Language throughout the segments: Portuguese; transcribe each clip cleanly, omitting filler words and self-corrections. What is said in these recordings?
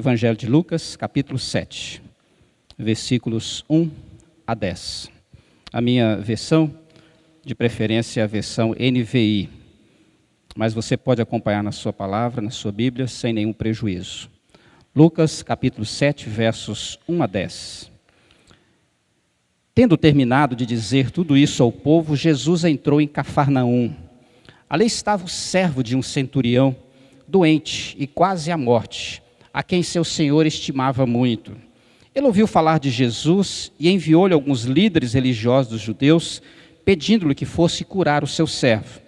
Evangelho de Lucas, capítulo 7, versículos 1 a 10. A minha versão, de preferência, é a versão NVI, mas você pode acompanhar na sua palavra, na sua Bíblia, sem nenhum prejuízo. Lucas, capítulo 7, versos 1 a 10. Tendo terminado de dizer tudo isso ao povo, Jesus entrou em Cafarnaum. Ali estava o servo de um centurião, doente e quase à morte, a quem seu senhor estimava muito. Ele ouviu falar de Jesus e enviou-lhe alguns líderes religiosos dos judeus, pedindo-lhe que fosse curar o seu servo.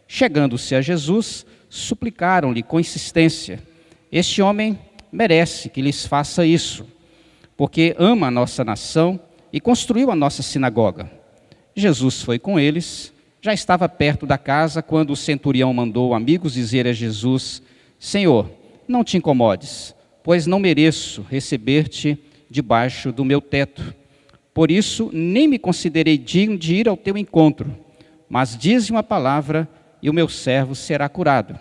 Chegando-se a Jesus, suplicaram-lhe com insistência: este homem merece que lhes faça isso, porque ama a nossa nação e construiu a nossa sinagoga. Jesus foi com eles. Já estava perto da casa quando o centurião mandou amigos dizer a Jesus: Senhor, não te incomodes, pois não mereço receber-te debaixo do meu teto. Por isso, nem me considerei digno de ir ao teu encontro, mas dize uma palavra e o meu servo será curado.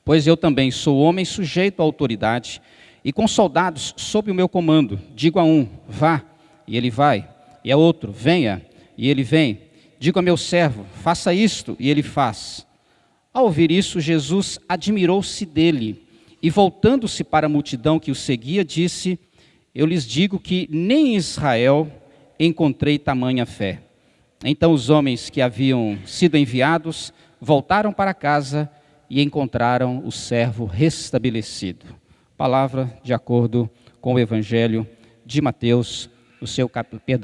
Pois eu também sou homem sujeito à autoridade e com soldados sob o meu comando. Digo a um, vá, e ele vai, e a outro, venha, e ele vem. Digo a meu servo, faça isto, e ele faz. Ao ouvir isso, Jesus admirou-se dele, e voltando-se para a multidão que o seguia, disse: eu lhes digo que nem em Israel encontrei tamanha fé. Então os homens que haviam sido enviados voltaram para casa e encontraram o servo restabelecido. Palavra de acordo com o Evangelho de Mateus,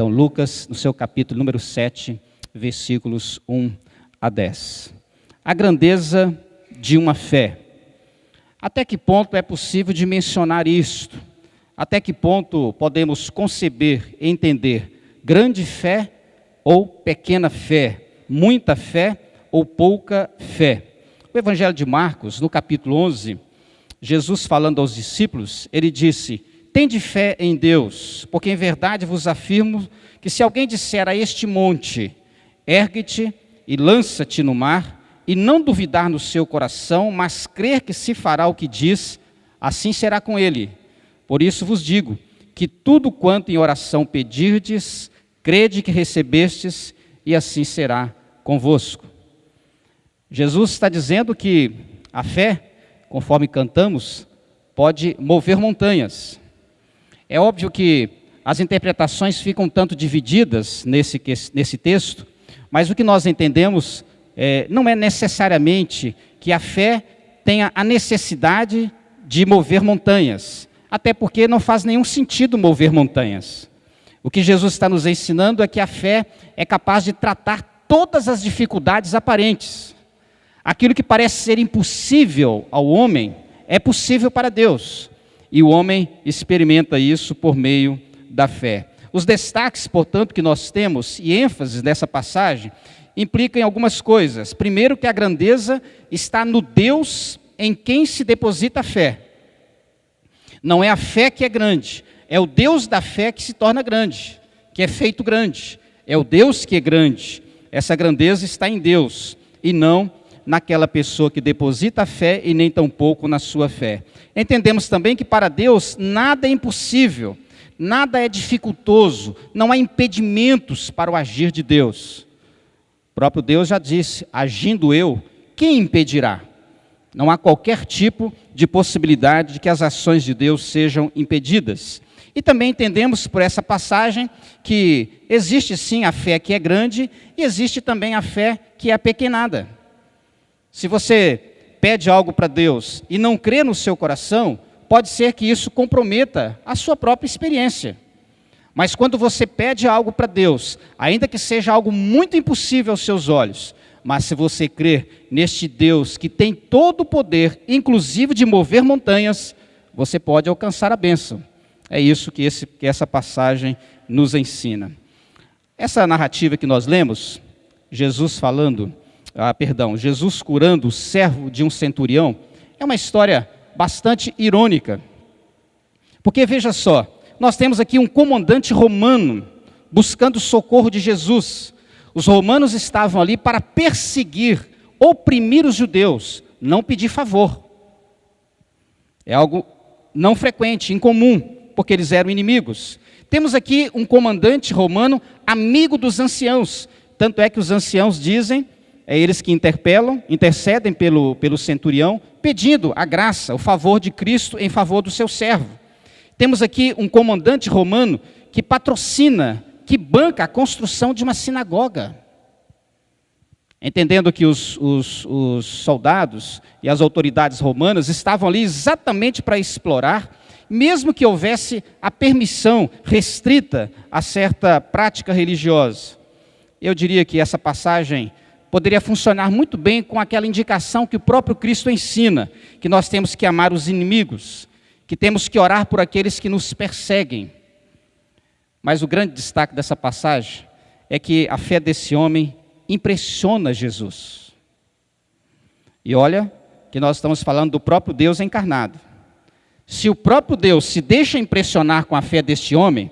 Lucas, no seu capítulo número 7, versículos 1 a 10. A grandeza de uma fé. Até que ponto é possível dimensionar isto? Até que ponto podemos conceber, entender grande fé ou pequena fé, muita fé ou pouca fé? O Evangelho de Marcos, no capítulo 11, Jesus falando aos discípulos, ele disse: tende fé em Deus, porque em verdade vos afirmo que se alguém disser a este monte, ergue-te e lança-te no mar, e não duvidar no seu coração, mas crer que se fará o que diz, assim será com ele. Por isso vos digo, que tudo quanto em oração pedirdes, crede que recebestes, e assim será convosco. Jesus está dizendo que a fé, conforme cantamos, pode mover montanhas. É óbvio que as interpretações ficam um tanto divididas nesse texto, mas o que nós entendemos não é necessariamente que a fé tenha a necessidade de mover montanhas, até porque não faz nenhum sentido mover montanhas. O que Jesus está nos ensinando é que a fé é capaz de tratar todas as dificuldades aparentes. Aquilo que parece ser impossível ao homem é possível para Deus, e o homem experimenta isso por meio da fé. Os destaques, portanto, que nós temos e ênfases dessa passagem implicam em algumas coisas. Primeiro, que a grandeza está no Deus em quem se deposita a fé. Não é a fé que é grande, é o Deus da fé que se torna grande, que é feito grande. É o Deus que é grande. Essa grandeza está em Deus e não naquela pessoa que deposita a fé e nem tampouco na sua fé. Entendemos também que para Deus nada é impossível, nada é dificultoso, não há impedimentos para o agir de Deus. O próprio Deus já disse: agindo eu, quem impedirá? Não há qualquer tipo de possibilidade de que as ações de Deus sejam impedidas. E também entendemos por essa passagem que existe sim a fé que é grande e existe também a fé que é apequenada. Se você pede algo para Deus e não crê no seu coração, pode ser que isso comprometa a sua própria experiência. Mas quando você pede algo para Deus, ainda que seja algo muito impossível aos seus olhos, mas se você crer neste Deus que tem todo o poder, inclusive de mover montanhas, você pode alcançar a bênção. É isso que essa passagem nos ensina. Essa narrativa que nós lemos, Jesus curando o servo de um centurião, é uma história bastante irônica. Porque veja só, nós temos aqui um comandante romano buscando socorro de Jesus. Os romanos estavam ali para perseguir, oprimir os judeus, não pedir favor. É algo não frequente, incomum, porque eles eram inimigos. Temos aqui um comandante romano, amigo dos anciãos. Tanto é que os anciãos dizem, é eles que intercedem pelo centurião, pedindo a graça, o favor de Cristo em favor do seu servo. Temos aqui um comandante romano que patrocina, que banca a construção de uma sinagoga. Entendendo que os soldados e as autoridades romanas estavam ali exatamente para explorar, mesmo que houvesse a permissão restrita a certa prática religiosa. Eu diria que essa passagem poderia funcionar muito bem com aquela indicação que o próprio Cristo ensina, que nós temos que amar os inimigos, que temos que orar por aqueles que nos perseguem. Mas o grande destaque dessa passagem é que a fé desse homem impressiona Jesus. E olha que nós estamos falando do próprio Deus encarnado. Se o próprio Deus se deixa impressionar com a fé deste homem,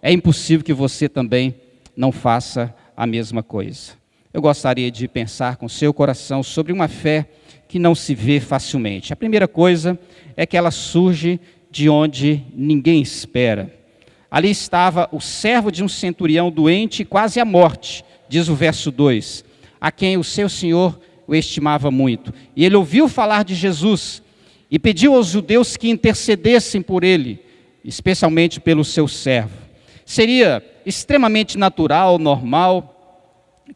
é impossível que você também não faça a mesma coisa. Eu gostaria de pensar com seu coração sobre uma fé que não se vê facilmente. A primeira coisa é que ela surge de onde ninguém espera. Ali estava o servo de um centurião doente, quase à morte, diz o verso 2, a quem o seu senhor o estimava muito. E ele ouviu falar de Jesus e pediu aos judeus que intercedessem por ele, especialmente pelo seu servo. Seria extremamente natural, normal,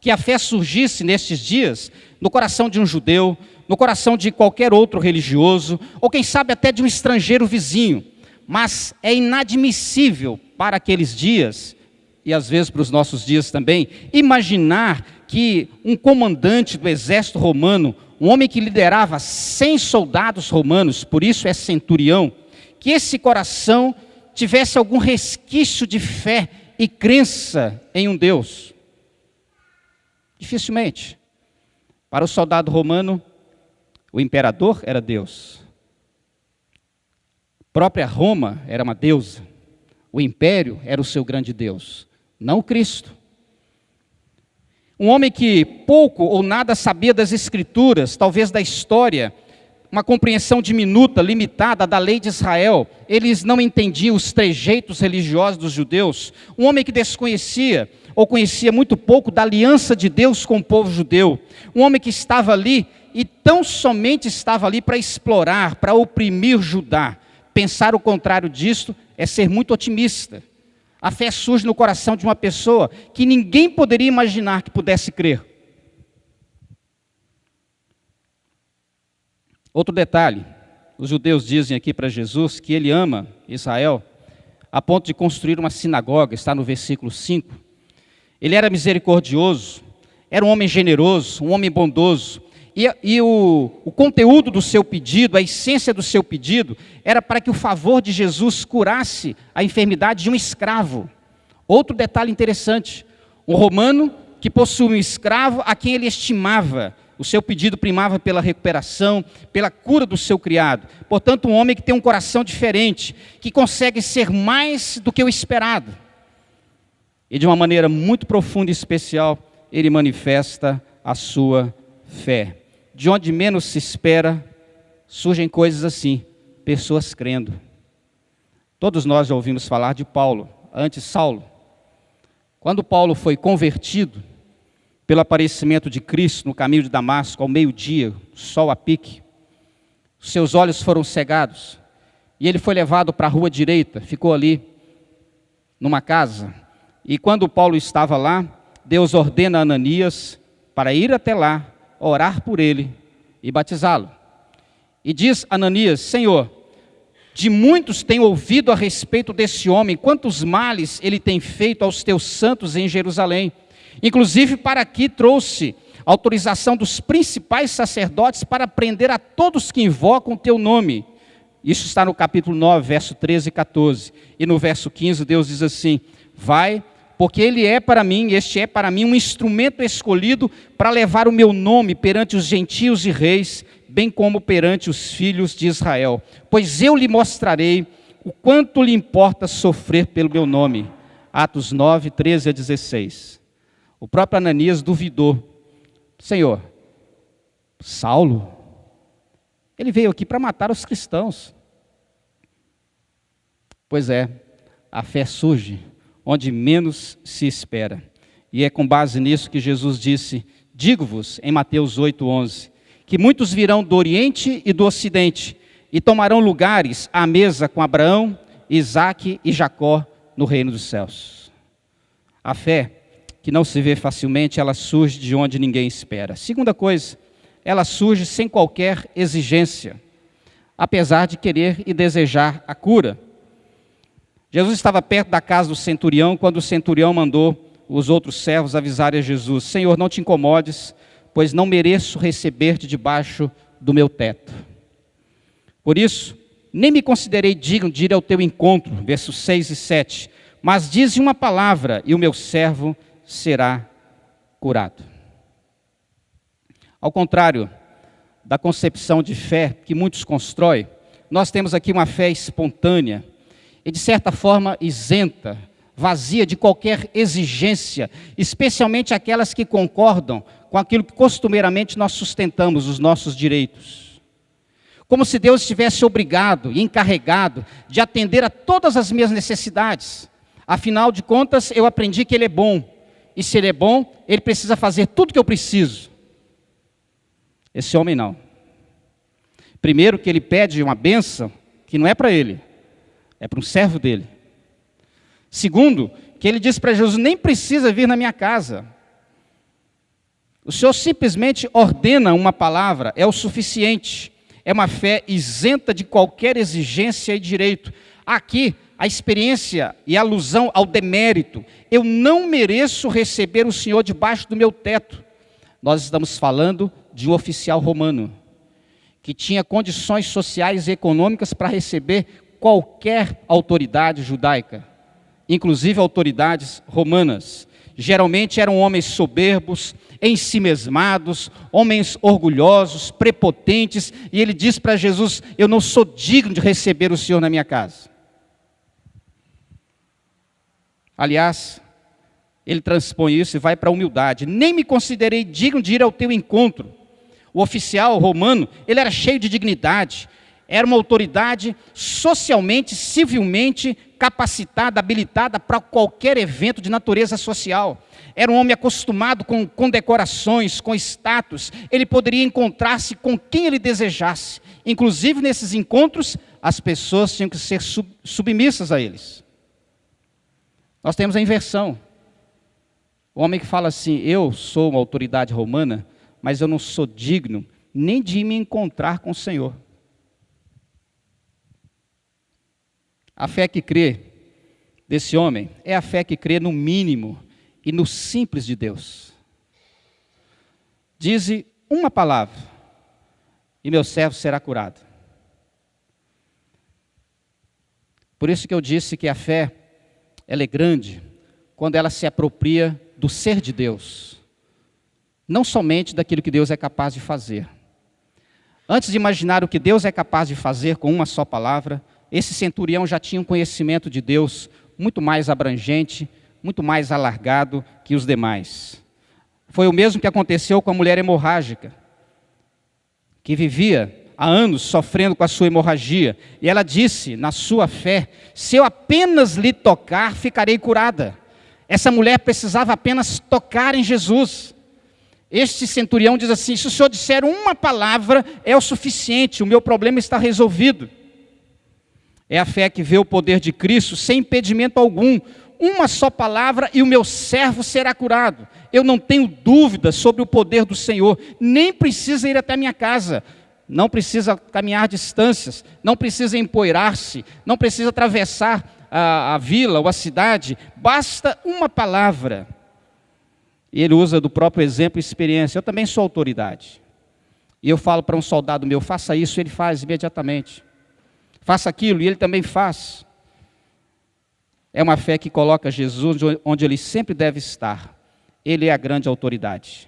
que a fé surgisse nestes dias no coração de um judeu, no coração de qualquer outro religioso, ou quem sabe até de um estrangeiro vizinho. Mas é inadmissível para aqueles dias, e às vezes para os nossos dias também, imaginar que um comandante do exército romano, um homem que liderava 100 soldados romanos, por isso é centurião, que esse coração tivesse algum resquício de fé e crença em um Deus. Dificilmente. Para o soldado romano, o imperador era Deus. A própria Roma era uma deusa. O império era o seu grande Deus, não o Cristo. Um homem que pouco ou nada sabia das Escrituras, talvez da história, uma compreensão diminuta, limitada da lei de Israel. Eles não entendiam os trejeitos religiosos dos judeus. Um homem que desconhecia ou conhecia muito pouco da aliança de Deus com o povo judeu. Um homem que estava ali e tão somente estava ali para explorar, para oprimir Judá. Pensar o contrário disto é ser muito otimista. A fé surge no coração de uma pessoa que ninguém poderia imaginar que pudesse crer. Outro detalhe, os judeus dizem aqui para Jesus que ele ama Israel a ponto de construir uma sinagoga, está no versículo 5. Ele era misericordioso, era um homem generoso, um homem bondoso. E o conteúdo do seu pedido, a essência do seu pedido, era para que o favor de Jesus curasse a enfermidade de um escravo. Outro detalhe interessante, um romano que possuía um escravo a quem ele estimava. O seu pedido primava pela recuperação, pela cura do seu criado. Portanto, um homem que tem um coração diferente, que consegue ser mais do que o esperado. E de uma maneira muito profunda e especial, ele manifesta a sua fé. De onde menos se espera, surgem coisas assim, pessoas crendo. Todos nós já ouvimos falar de Paulo, antes Saulo. Quando Paulo foi convertido, pelo aparecimento de Cristo no caminho de Damasco, ao meio-dia, sol a pique, seus olhos foram cegados, e ele foi levado para a rua direita, ficou ali, numa casa, e quando Paulo estava lá, Deus ordena a Ananias para ir até lá, orar por ele e batizá-lo. E diz Ananias: Senhor, de muitos tenho ouvido a respeito desse homem, quantos males ele tem feito aos teus santos em Jerusalém. Inclusive para aqui trouxe autorização dos principais sacerdotes para prender a todos que invocam o teu nome. Isso está no capítulo 9, verso 13 e 14. E no verso 15 Deus diz assim: vai, porque ele é para mim, este é para mim um instrumento escolhido para levar o meu nome perante os gentios e reis, bem como perante os filhos de Israel. Pois eu lhe mostrarei o quanto lhe importa sofrer pelo meu nome. Atos 9, 13 a 16. O próprio Ananias duvidou. Senhor, Saulo, ele veio aqui para matar os cristãos. Pois é, a fé surge onde menos se espera. E é com base nisso que Jesus disse: digo-vos, em Mateus 8:11, que muitos virão do Oriente e do Ocidente e tomarão lugares à mesa com Abraão, Isaque e Jacó no reino dos céus. A fé, que não se vê facilmente, ela surge de onde ninguém espera. Segunda coisa, ela surge sem qualquer exigência, apesar de querer e desejar a cura. Jesus estava perto da casa do centurião, quando o centurião mandou os outros servos avisarem a Jesus: Senhor, não te incomodes, pois não mereço receber-te debaixo do meu teto. Por isso, nem me considerei digno de ir ao teu encontro, versos 6 e 7, mas dize uma palavra e o meu servo será curado. Ao contrário da concepção de fé que muitos constroem, nós temos aqui uma fé espontânea e, de certa forma, isenta, vazia de qualquer exigência, especialmente aquelas que concordam com aquilo que costumeiramente nós sustentamos, os nossos direitos. Como se Deus estivesse obrigado e encarregado de atender a todas as minhas necessidades. Afinal de contas, eu aprendi que Ele é bom. E se Ele é bom, Ele precisa fazer tudo o que eu preciso. Esse homem não. Primeiro que ele pede uma bênção que não é para ele, é para um servo dele. Segundo, que ele diz para Jesus: nem precisa vir na minha casa. O Senhor simplesmente ordena uma palavra, é o suficiente. É uma fé isenta de qualquer exigência e direito. Aqui, a experiência e a alusão ao demérito. Eu não mereço receber o Senhor debaixo do meu teto. Nós estamos falando de um oficial romano, que tinha condições sociais e econômicas para receber qualquer autoridade judaica, inclusive autoridades romanas. Geralmente eram homens soberbos, ensimesmados, homens orgulhosos, prepotentes, e ele diz para Jesus: eu não sou digno de receber o Senhor na minha casa. Aliás, ele transpõe isso e vai para a humildade: nem me considerei digno de ir ao teu encontro. O oficial romano, ele era cheio de dignidade, era uma autoridade socialmente, civilmente capacitada, habilitada para qualquer evento de natureza social. Era um homem acostumado com condecorações, com status. Ele poderia encontrar-se com quem ele desejasse. Inclusive, nesses encontros, as pessoas tinham que ser submissas a eles. Nós temos a inversão. O homem que fala assim: eu sou uma autoridade romana, mas eu não sou digno nem de me encontrar com o Senhor. A fé que crê desse homem é a fé que crê no mínimo e no simples de Deus. Dize uma palavra e meu servo será curado. Por isso que eu disse que a fé, ela é grande quando ela se apropria do ser de Deus, não somente daquilo que Deus é capaz de fazer. Antes de imaginar o que Deus é capaz de fazer com uma só palavra, esse centurião já tinha um conhecimento de Deus muito mais abrangente, muito mais alargado que os demais. Foi o mesmo que aconteceu com a mulher hemorrágica, que vivia há anos sofrendo com a sua hemorragia. E ela disse, na sua fé: se eu apenas lhe tocar, ficarei curada. Essa mulher precisava apenas tocar em Jesus. Este centurião diz assim: se o Senhor disser uma palavra, é o suficiente, o meu problema está resolvido. É a fé que vê o poder de Cristo sem impedimento algum. Uma só palavra e o meu servo será curado. Eu não tenho dúvida sobre o poder do Senhor. Nem precisa ir até a minha casa. Não precisa caminhar distâncias. Não precisa empoeirar-se. Não precisa atravessar a vila ou a cidade. Basta uma palavra. E ele usa do próprio exemplo e experiência. Eu também sou autoridade. E eu falo para um soldado meu: faça isso, ele faz imediatamente. Faça aquilo, e ele também faz. É uma fé que coloca Jesus onde ele sempre deve estar. Ele é a grande autoridade.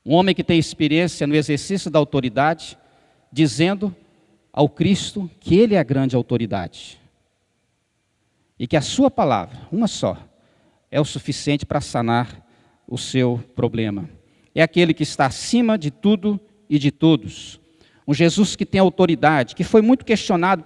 Um homem que tem experiência no exercício da autoridade, dizendo ao Cristo que ele é a grande autoridade. E que a sua palavra, uma só, é o suficiente para sanar o seu problema. É aquele que está acima de tudo e de todos. Um Jesus que tem autoridade, que foi muito questionado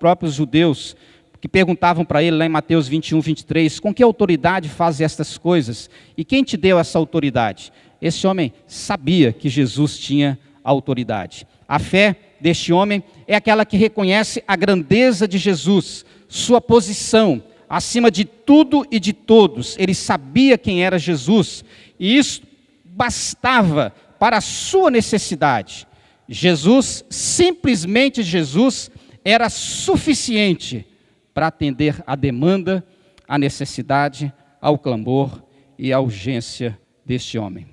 próprios judeus, que perguntavam para ele lá em Mateus 21, 23, com que autoridade faz estas coisas? E quem te deu essa autoridade? Esse homem sabia que Jesus tinha autoridade. A fé deste homem é aquela que reconhece a grandeza de Jesus, sua posição acima de tudo e de todos. Ele sabia quem era Jesus, e isso bastava para a sua necessidade. Jesus, simplesmente Jesus, era suficiente para atender a demanda, a necessidade, ao clamor e à urgência deste homem.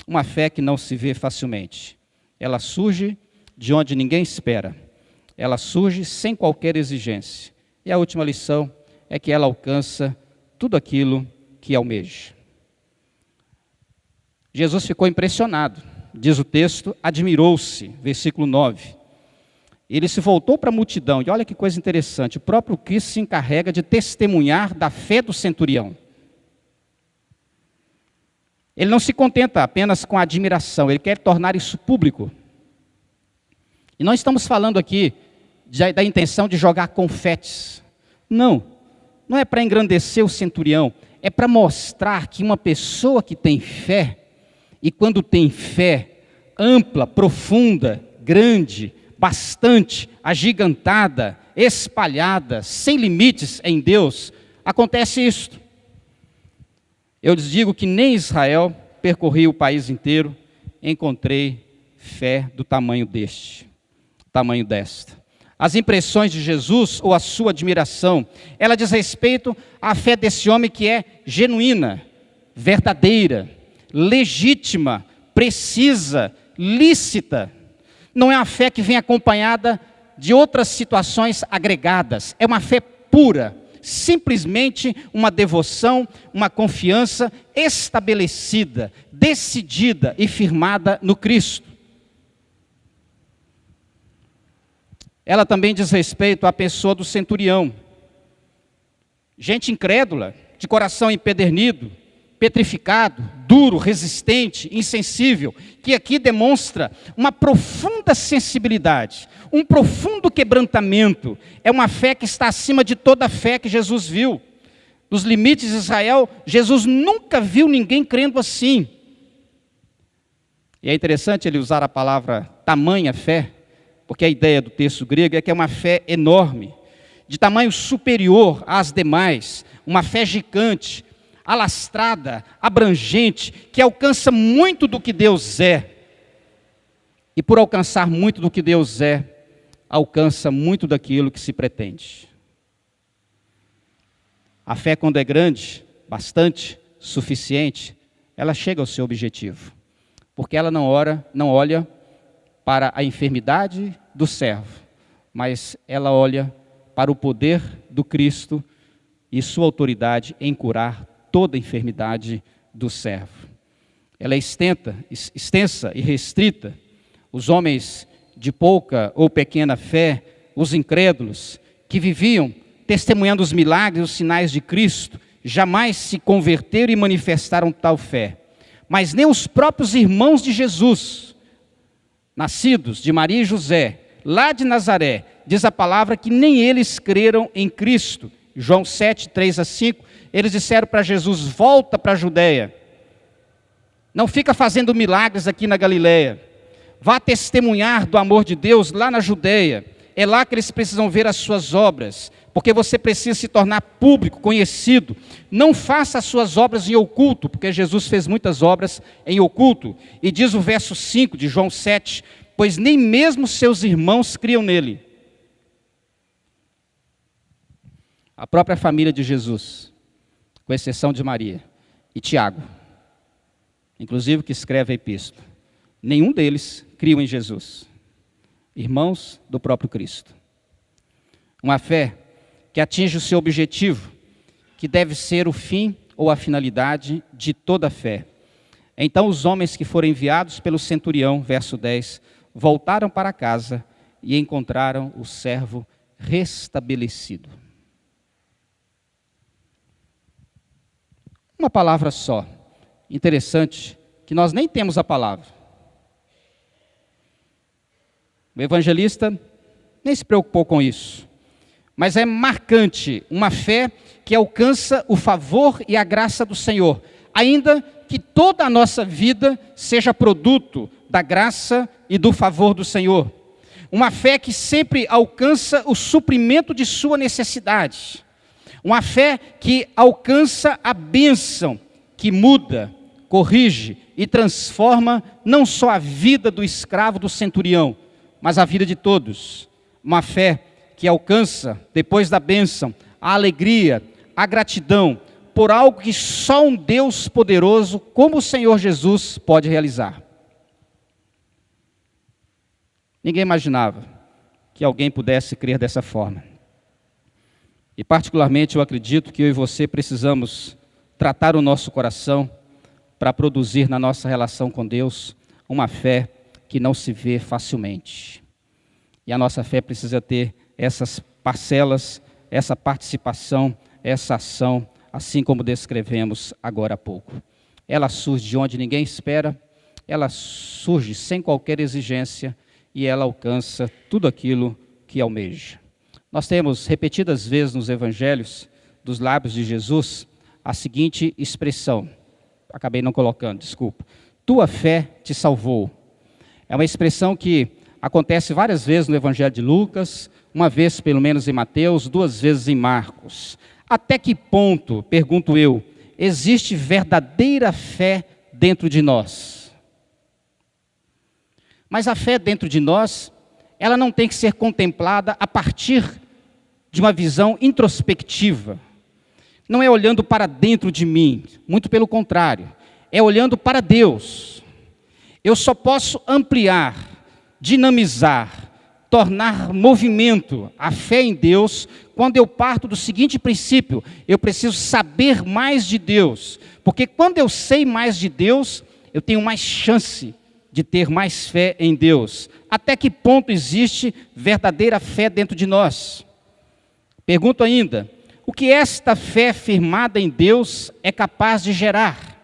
Uma fé que não se vê facilmente. Ela surge de onde ninguém espera. Ela surge sem qualquer exigência. E a última lição é que ela alcança tudo aquilo que almeja. Jesus ficou impressionado. Diz o texto, admirou-se, versículo 9. Ele se voltou para a multidão, e olha que coisa interessante, o próprio Cristo se encarrega de testemunhar da fé do centurião. Ele não se contenta apenas com a admiração, ele quer tornar isso público. E não estamos falando aqui da intenção de jogar confetes. Não é para engrandecer o centurião, é para mostrar que uma pessoa que tem fé, e quando tem fé ampla, profunda, grande, bastante, agigantada, espalhada, sem limites em Deus, acontece isto. Eu lhes digo que nem Israel, percorri o país inteiro, encontrei fé do tamanho desta. As impressões de Jesus ou a sua admiração, ela diz respeito à fé desse homem que é genuína, verdadeira, legítima, precisa, lícita. Não é uma fé que vem acompanhada de outras situações agregadas. É uma fé pura, simplesmente uma devoção, uma confiança estabelecida, decidida e firmada no Cristo. Ela também diz respeito à pessoa do centurião. Gente incrédula, de coração empedernido, petrificado, duro, resistente, insensível, que aqui demonstra uma profunda sensibilidade, um profundo quebrantamento. É uma fé que está acima de toda a fé que Jesus viu. Nos limites de Israel, Jesus nunca viu ninguém crendo assim. E é interessante ele usar a palavra tamanha fé, porque a ideia do texto grego é que é uma fé enorme, de tamanho superior às demais, uma fé gigante, alastrada, abrangente, que alcança muito do que Deus é. E por alcançar muito do que Deus é, alcança muito daquilo que se pretende. A fé, quando é grande, bastante, suficiente, ela chega ao seu objetivo. Porque ela não olha para a enfermidade do servo, mas ela olha para o poder do Cristo e sua autoridade em curar toda a enfermidade do servo. Ela é extensa e restrita. Os homens de pouca ou pequena fé, os incrédulos, que viviam testemunhando os milagres e os sinais de Cristo, jamais se converteram e manifestaram tal fé. Mas nem os próprios irmãos de Jesus, nascidos de Maria e José, lá de Nazaré, diz a palavra que nem eles creram em Cristo. João 7, 3-5, eles disseram para Jesus, volta para a Judeia. Não fica fazendo milagres aqui na Galileia. Vá testemunhar do amor de Deus lá na Judeia. É lá que eles precisam ver as suas obras, porque você precisa se tornar público, conhecido. Não faça as suas obras em oculto, porque Jesus fez muitas obras em oculto. E diz o verso 5 de João 7, pois nem mesmo seus irmãos criam nele. A própria família de Jesus, com exceção de Maria e Tiago, inclusive que escreve a epístola, nenhum deles criam em Jesus. Irmãos do próprio Cristo. Uma fé que atinge o seu objetivo, que deve ser o fim ou a finalidade de toda a fé. Então os homens que foram enviados pelo centurião, verso 10, voltaram para casa e encontraram o servo restabelecido. Uma palavra só. Interessante que nós nem temos a palavra. O evangelista nem se preocupou com isso. mas é marcante, uma fé que alcança o favor e a graça do Senhor, ainda que toda a nossa vida seja produto da graça e do favor do Senhor. Uma fé que sempre alcança o suprimento de sua necessidade. Uma fé que alcança a bênção, que muda, corrige e transforma não só a vida do escravo do centurião, mas a vida de todos. Uma fé que alcança, depois da bênção, a alegria, a gratidão, por algo que só um Deus poderoso, como o Senhor Jesus, pode realizar. Ninguém imaginava que alguém pudesse crer dessa forma. E particularmente eu acredito que eu e você precisamos tratar o nosso coração para produzir na nossa relação com Deus uma fé que não se vê facilmente. E a nossa fé precisa ter essas parcelas, essa participação, essa ação, assim como descrevemos agora há pouco. Ela surge de onde ninguém espera, ela surge sem qualquer exigência e ela alcança tudo aquilo que almeja. Nós temos repetidas vezes nos evangelhos, dos lábios de Jesus, a seguinte expressão, acabei não colocando, desculpa. Tua fé te salvou. É uma expressão que acontece várias vezes no evangelho de Lucas, uma vez pelo menos em Mateus, 2 vezes em Marcos. Até que ponto, pergunto eu, existe verdadeira fé dentro de nós? Mas a fé dentro de nós, ela não tem que ser contemplada a partir de uma visão introspectiva. Não é olhando para dentro de mim, muito pelo contrário, é olhando para Deus. Eu só posso ampliar, dinamizar, tornar movimento a fé em Deus quando eu parto do seguinte princípio: eu preciso saber mais de Deus, porque quando eu sei mais de Deus, eu tenho mais chance de ter mais fé em Deus. Até que ponto existe verdadeira fé dentro de nós? Pergunto ainda, o que esta fé firmada em Deus é capaz de gerar?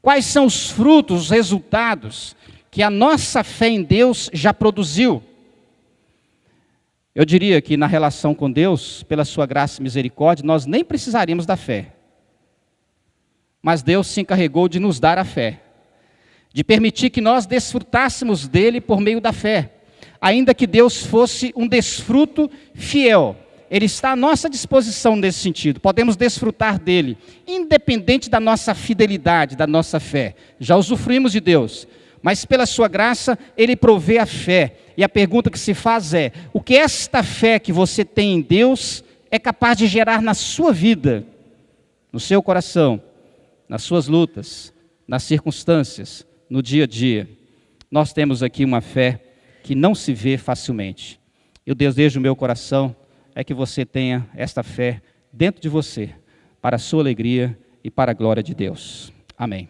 Quais são os frutos, os resultados que a nossa fé em Deus já produziu? Eu diria que na relação com Deus, pela sua graça e misericórdia, nós nem precisaríamos da fé. Mas Deus se encarregou de nos dar a fé, de permitir que nós desfrutássemos dele por meio da fé. Ainda que Deus fosse um desfruto fiel, Ele está à nossa disposição nesse sentido. Podemos desfrutar dele, independente da nossa fidelidade, da nossa fé. Já usufruímos de Deus, mas pela sua graça, Ele provê a fé. E a pergunta que se faz é, o que esta fé que você tem em Deus é capaz de gerar na sua vida, no seu coração, nas suas lutas, nas circunstâncias, no dia a dia? Nós temos aqui uma fé que não se vê facilmente. E o desejo do meu coração é que você tenha esta fé dentro de você, para a sua alegria e para a glória de Deus. Amém.